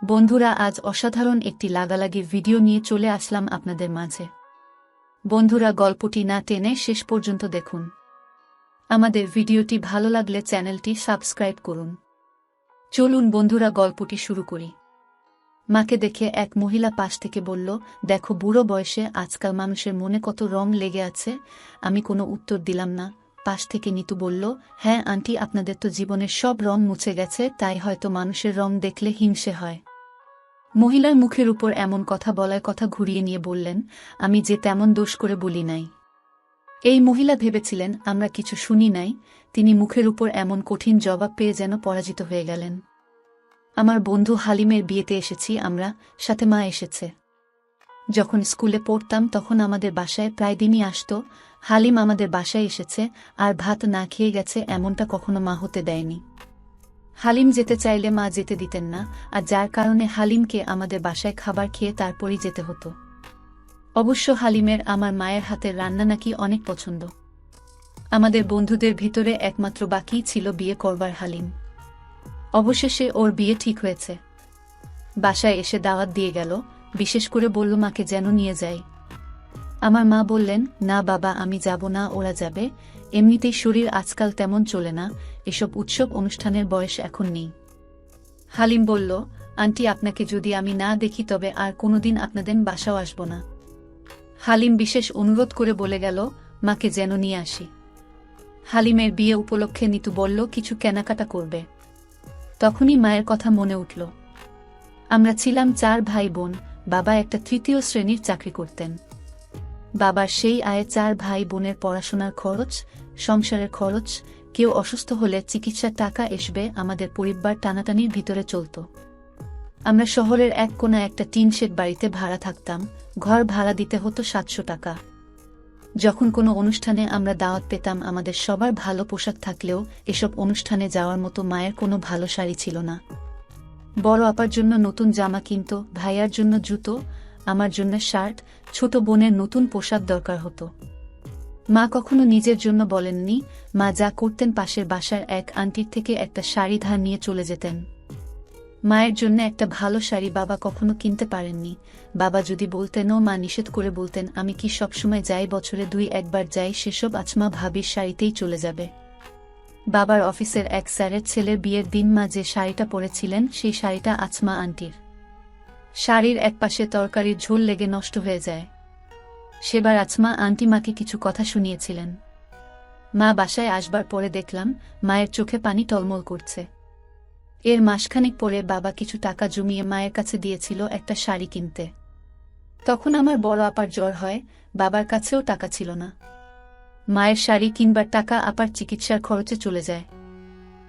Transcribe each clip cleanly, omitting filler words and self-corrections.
বন্ধুরা, আজ অসাধারণ একটি লাগালাগির ভিডিও নিয়ে চলে আসলাম আপনাদের মাঝে। বন্ধুরা, গল্পটি না টেনে শেষ পর্যন্ত দেখুন। আমাদের ভিডিওটি ভালো লাগলে চ্যানেলটি সাবস্ক্রাইব করুন। চলুন বন্ধুরা, গল্পটি শুরু করি। মাকে দেখে এক মহিলা পাশ থেকে বলল, দেখো বুড়ো বয়সে আজকাল মানুষের মনে কত রং লেগে আছে। আমি কোনো উত্তর দিলাম না। পাশ থেকে নিতু বলল, হ্যাঁ আন্টি, আপনাদের তো জীবনের সব রং মুছে গেছে, তাই হয়তো মানুষের রং দেখলে হিংসে হয়। মহিলার মুখের উপর এমন কথা বলার কথা ঘুরিয়ে নিয়ে বললেন, আমি যে তেমন দোষ করে বলি নাই। এই মহিলা ভেবেছিলেন আমরা কিছু শুনি নাই। তিনি মুখের উপর এমন কঠিন জবাব পেয়ে যেন পরাজিত হয়ে গেলেন। আমার বন্ধু হালিমের বিয়েতে এসেছি আমরা, সাথে মা এসেছে। যখন স্কুলে পড়তাম তখন আমাদের বাসায় প্রায় দিনই আসত। হালিম আমাদের বাসায় এসেছে আর ভাত না খেয়ে গেছে, এমনটা কখনো মা হতে দেয়নি। হালিম যেতে চাইলে মা যেতে দিতেন না, আর যার কারণে হালিমকে আমাদের বাসায় খাবার খেয়ে তারপরই যেতে হতো। অবশ্য হালিমের আমার মায়ের হাতের রান্না নাকি অনেক পছন্দ। আমাদের বন্ধুদের ভিতরে একমাত্র বাকিই ছিল বিয়ে করবার হালিম। অবশেষে ওর বিয়ে ঠিক হয়েছে। বাসায় এসে দাওয়াত দিয়ে গেল, বিশেষ করে বলল মাকে যেন নিয়ে যাই। আমার মা বললেন, না বাবা, আমি যাব না, ওরা যাবে। এমনিতেই শরীর আজকাল তেমন চলে না, এসব উৎসব অনুষ্ঠানের বয়স এখন নেই। হালিম বলল, আন্টি, আপনাকে যদি আমি না দেখি তবে আর কোনোদিন আপনাদের বাসাও আসব না। হালিম বিশেষ অনুরোধ করে বলে গেল, মাকে যেন নিয়ে আসি। হালিমের বিয়ে উপলক্ষে নিতু বলল কিছু কেনাকাটা করবে। তখনই মায়ের কথা মনে উঠল। আমরা ছিলাম 4 ভাই বোন। বাবা একটা 3য় শ্রেণীর চাকরি করতেন। বাবার সেই আয়ে 4 ভাই বোনের পড়াশোনার খরচ, সংসারের খরচ, কেউ অসুস্থ হলে চিকিৎসার টাকা আসবে, আমাদের পরিবার টানাটানির ভিতরে চলত। আমরা শহরের এক কোণা একটা টিন শেড বাড়িতে ভাড়া থাকতাম। ঘর ভাড়া দিতে হতো 700 টাকা। যখন কোনো অনুষ্ঠানে আমরা দাওয়াত পেতাম, আমাদের সবার ভালো পোশাক থাকলেও এসব অনুষ্ঠানে যাওয়ার মতো মায়ের কোনো ভালো শাড়ি ছিল না। বড় আপার জন্য নতুন জামা কিনত, ভাইয়ার জন্য জুতো, আমার জন্য শার্ট, ছোট বোনের নতুন পোশাক দরকার হতো। মা কখনো নিজের জন্য বলেননি। মা যা করতেন, পাশের বাসার এক আন্টির থেকে একটা শাড়ি ধার নিয়ে চলে যেতেন। মায়ের জন্য একটা ভালো শাড়ি বাবা কখনো কিনতে পারেননি। বাবা যদি বলতেনও মা নিষেধ করে বলতেন, আমি কি সবসময় যাই, বছরে 2-1 বার যাই, সেসব আজমা ভাবির শাড়িতেই চলে যাবে। বাবার অফিসের এক স্যারের ছেলের বিয়ের দিন মা যে শাড়িটা পরেছিলেন, সেই শাড়িটা আজমা আন্টির। শাড়ির একপাশে তরকারির ঝোল লেগে নষ্ট হয়ে যায়। সেবার আজমা আন্টি মাকে কিছু কথা শুনিয়েছিলেন। মা বাসায় আসবার পরে দেখলাম মায়ের চোখে পানি টলমল করছে। এর মাসখানেক পরে বাবা কিছু টাকা জমিয়ে মায়ের কাছে দিয়েছিল একটা শাড়ি কিনতে। তখন আমার বড় আপার জ্বর হয়, বাবার কাছেও টাকা ছিল না। মায়ের শাড়ি কিনবার টাকা আপার চিকিৎসার খরচে চলে যায়।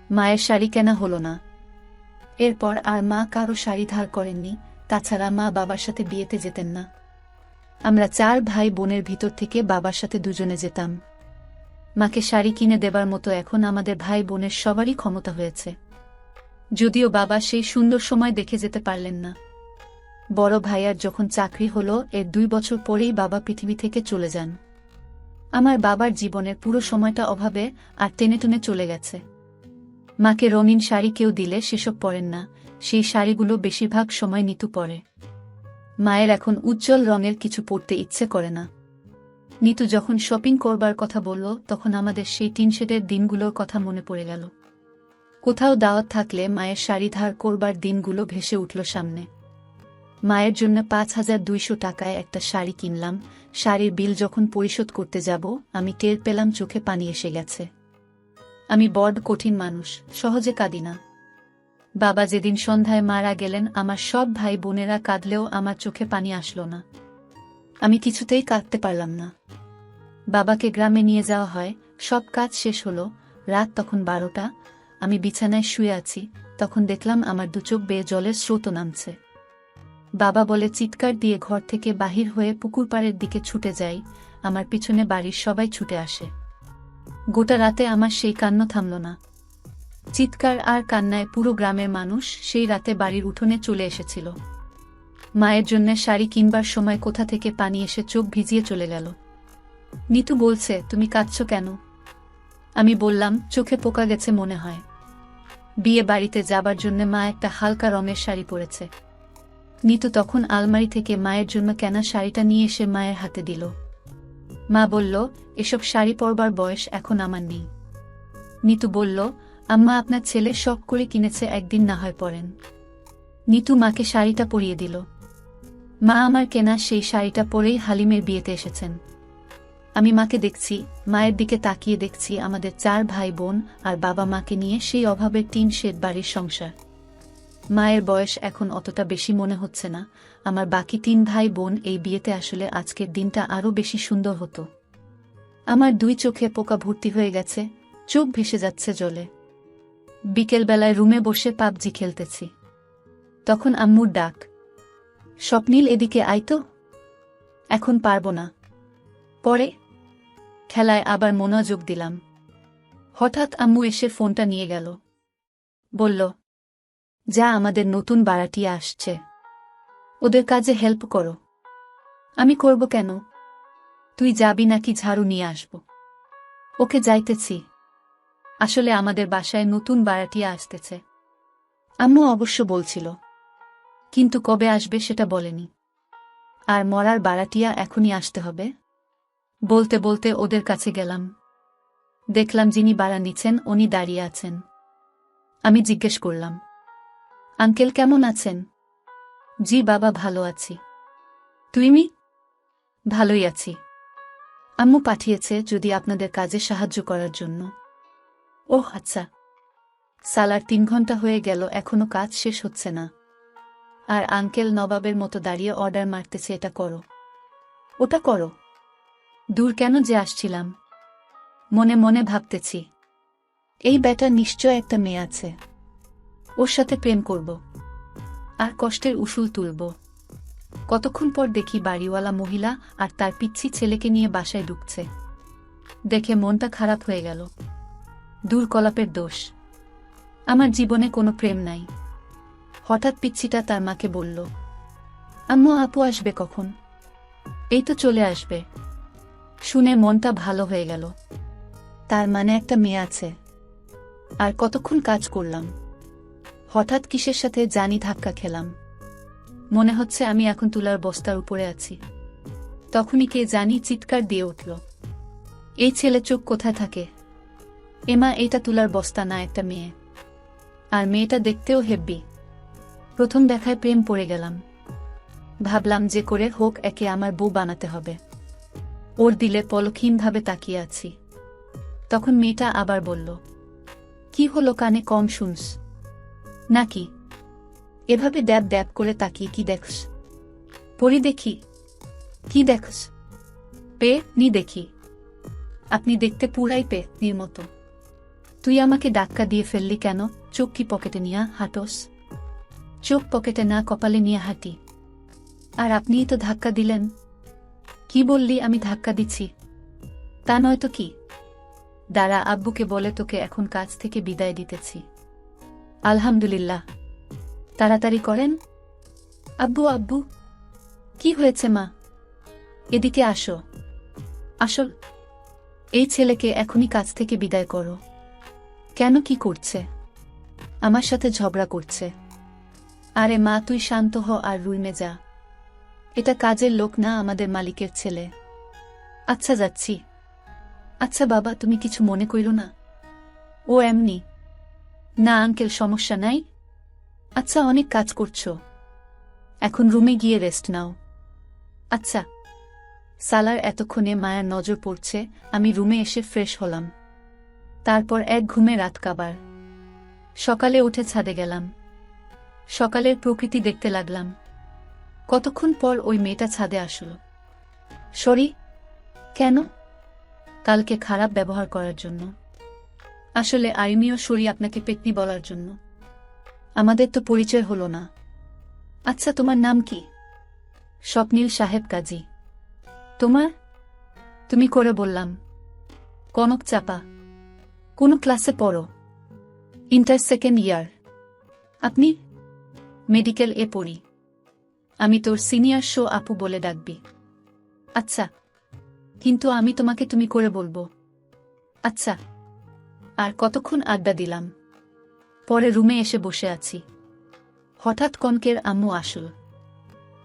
মায়ের শাড়ি কেনা হলো না। এরপর আর মা কারো শাড়ি ধার করেননি। তাছাড়া মা বাবার সাথে বিয়েতে যেতেন না। আমরা 4 ভাই বোনের ভিতর থেকে বাবার সাথে দুজনে যেতাম। মাকে শাড়ি কিনে দেবার মতো এখন আমাদের ভাই বোনের সবারই ক্ষমতা হয়েছে। যদিও বাবা সেই সুন্দর সময় দেখে যেতে পারলেন না। বড় ভাইয়ার যখন চাকরি হলো, এর 2 বছর পরেই বাবা পৃথিবী থেকে চলে যান। আমার বাবার জীবনের পুরো সময়টা অভাবে আর টেনে টেনে চলে গেছে। মাকে রঙিন শাড়ি কেউ দিলে সেসব পরেন না, সেই শাড়িগুলো বেশিরভাগ সময় নিতু পরে। মায়ের এখন উজ্জ্বল রঙের কিছু পরতে ইচ্ছে করে না। নিতু যখন শপিং করবার কথা বলল, তখন আমাদের সেই টিনশেডের দিনগুলোর কথা মনে পড়ে গেল। কোথাও দাওয়াত থাকলে মায়ের শাড়ি ধার করবার দিনগুলো ভেসে উঠল সামনে। মায়ের জন্য 5200 টাকায় একটা শাড়ি কিনলাম। শাড়ির বিল যখন পরিশোধ করতে যাব, আমি টের পেলাম চোখে পানি এসে গেছে। আমি বড় কঠিন মানুষ, সহজে কাঁদি না। বাবা যেদিন সন্ধ্যায় মারা গেলেন, আমার সব ভাই বোনেরা কাঁদলেও আমার চোখে পানি আসলো না। আমি কিছুতেই কাঁদতে পারলাম না। বাবাকে গ্রামে নিয়ে যাওয়া হয়, সব কাজ শেষ হলো। রাত তখন 12টা। আমি বিছানায় শুয়ে আছি, তখন দেখলাম আমার 2 চোখ বেয়ে জলের স্রোত নামছে। বাবা বলে চিৎকার দিয়ে ঘর থেকে বাহির হয়ে পুকুর পাড়ের দিকে ছুটে যাই। আমার পিছনে বাড়ির সবাই ছুটে আসে। গোটা রাতে আমার সেই কান্না থামল না। চিৎকার আর কান্নায় পুরো গ্রামের মানুষ সেই রাতে বাড়ির উঠোনে চলে এসেছিল। মায়ের জন্য শাড়ি কিনবার সময় কোথা থেকে পানি এসে চোখ ভিজিয়ে চলে গেল। নিতু বলছে, তুমি কাঁদছ কেন? আমি বললাম, চোখে পোকা গেছে মনে হয়। বিয়ে বাড়িতে যাবার জন্য মা একটা হালকা রঙের শাড়ি পরেছে। নিতু তখন আলমারি থেকে মায়ের জন্য কেনা শাড়িটা নিয়ে এসে মায়ের হাতে দিল। মা বলল, এসব শাড়ি পরবার বয়স এখন আমার নেই। নিতু বলল, আম্মা আপনার ছেলে শখ করে কিনেছে, একদিন না হয় পরেন। নিতু মাকে শাড়িটা পরিয়ে দিল। মা আমার কেনা সেই শাড়িটা পরেই হালিমের বিয়েতে এসেছেন। আমি মাকে দেখছি, মায়ের দিকে তাকিয়ে দেখছি আমাদের 4 ভাই বোন আর বাবা মাকে নিয়ে সেই অভাবের টিন শেড বাড়ির সংসার। মায়ের বয়স এখন অতটা বেশি মনে হচ্ছে না। আমার বাকি 3 ভাই বোন এই বিয়েতে আসলে আজকের দিনটা আরও বেশি সুন্দর হতো। আমার 2 চোখে পোকা ভর্তি হয়ে গেছে, চোখ ভেসে যাচ্ছে জলে। বিকেলবেলায় রুমে বসে পাবজি খেলতেছি। তখন আম্মুর ডাক, স্বপ্নিল এদিকে আয় তো। এখন পারবো না, পরে। খেলায় আবার মনোযোগ দিলাম। হঠাৎ আম্মু এসে ফোনটা নিয়ে গেল। বলল, যা, আমাদের নতুন বাড়াটিয়া আসছে, ওদের কাজে হেল্প করো। আমি করব কেন? তুই যাবি নাকি ঝাড়ু নিয়ে আসব? ওকে, যাইতেছি। আসলে আমাদের বাসায় নতুন বাড়াটিয়া আসতেছে। আম্মু অবশ্য বলছিল, কিন্তু কবে আসবে সেটা বলেনি। আর মরার বাড়াটিয়া এখনই আসতে হবে? বলতে বলতে ওদের কাছে গেলাম। দেখলাম যিনি বাড়া নিচ্ছেন উনি দাঁড়িয়ে আছেন। আমি জিজ্ঞেস করলাম, আঙ্কেল কেমন আছেন? জি বাবা, ভালো আছি। তুমি? ভালোই আছি। আম্মু পাঠিয়েছে যদি আপনাদের কাজে সাহায্য করার জন্য। ওহ আচ্ছা। সালার 3 ঘন্টা হয়ে গেল, এখনো কাজ শেষ হচ্ছে না। আর আঙ্কেল নবাবের মতো দাঁড়িয়ে অর্ডার মারতেছে, এটা করো, ওটা করো। দূর কেন যে আসছিলাম। মনে মনে ভাবতেছি, এই ব্যাটা নিশ্চয় একটা মেয়ে আছে, ওর সাথে প্রেম করব আর কষ্টের উসুল তুলব। কতক্ষণ পর দেখি বাড়িওয়ালা মহিলা আর তার পিচ্ছি ছেলেকে নিয়ে বাসায় ঢুকছে। দেখে মনটা খারাপ হয়ে গেল। দূর, কলাপের দোষ। আমার জীবনে কোনো প্রেম নাই। হঠাৎ পিচ্ছিটা তার মাকে বলল, আম্মু আপু আসবে কখন? এই তো চলে আসবে। শুনে মনটা ভালো হয়ে গেল। তার মানে একটা মেয়ে আছে। আর কতক্ষণ কাজ করলাম, হঠাৎ কিসের সাথে জানি ধাক্কা খেলাম। মনে হচ্ছে আমি এখন তুলার বস্তার উপরে আছি। তখনই কে জানি চিৎকার দিয়ে উঠল, এই ছেলে চোখ কোথায় থাকে? এমা, এটা তুলার বস্তা না, একটা মেয়ে। আর মেয়েটা দেখতেও হেব্বি। প্রথম দেখায় প্রেম পড়ে গেলাম। ভাবলাম যে করে হোক একে আমার বউ বানাতে হবে। ওর দিলে পলকহীনভাবে তাকিয়ে আছি। তখন মেয়েটা আবার বলল, কি হলো, কানে কম শুনস নাকি? এভাবে ড্যাব ড্যাব করে তাকিয়ে কি দেখস? পড়ি দেখি। কি দেখস? পে নি দেখি। আপনি দেখতে পুরাই পে নির মতো। তুই আমাকে ধাক্কা দিয়ে ফেললি কেন? চোখ কি পকেটে নিয়ে হাঁটোস? চোখ পকেটে না, কপালে নিয়ে হাঁটি। আর আপনিই তো ধাক্কা দিলেন। কি বললি আমি ধাক্কা দিচ্ছি? তা নয় তো কি। দাঁড়া, আব্বুকে বলে তোকে এখন কাজ থেকে বিদায় দিতেছি। আলহামদুলিল্লাহ। তাড়াতাড়ি করেন। আব্বু আব্বু। কি হয়েছে মা? এদিকে আসো। আসল এই ছেলেকে এখনই কাজ থেকে বিদায় করো। কেন, কি করছে? আমার সাথে ঝগড়া করছে। আরে মা, তুই শান্ত হ আর রুমে যা। এটা কাজের লোক না, আমাদের মালিকের ছেলে। আচ্ছা, যাচ্ছি। আচ্ছা বাবা, তুমি কিছু মনে কইরো না। ও এমনি। না আঙ্কেল, সমস্যা নাই। আচ্ছা, অনেক কাজ করছো, এখন রুমে গিয়ে রেস্ট নাও। আচ্ছা। সালার এতক্ষণে মায়ের নজর পড়ছে, আমি রুমে এসে ফ্রেশ হলাম। তারপর এক ঘুমে রাত কাবার। সকালে উঠে ছাদে গেলাম। সকালের প্রকৃতি দেখতে লাগলাম। কতক্ষণ পর ওই মেয়েটা ছাদে আসলো। সরি। কেন? কালকে খারাপ ব্যবহার করার জন্য। আসলে আমিও সরি আপনাকে পেতনি বলার জন্য। আমাদের তো পরিচয় হলো না। আচ্ছা, তোমার নাম কি? স্বপ্নিল সাহেব কাজী। তোমার? তুমি করে বললাম। কনক চাপা। কোন ক্লাসে পড়ো? Inter second year. আপনি? মেডিকেল এ পড়ি। আমি তোর সিনিয়র শো আপু বলে ডাকবি। আচ্ছা, কিন্তু আমি তোমাকে তুমি করে বলবো। আচ্ছা। আর কতক্ষণ আড্ডা দিলাম। পরে রুমে এসে বসে আছি, হঠাৎ কনকের আম্মু আসল,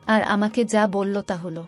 আর আমাকে যা বলল তা হলো।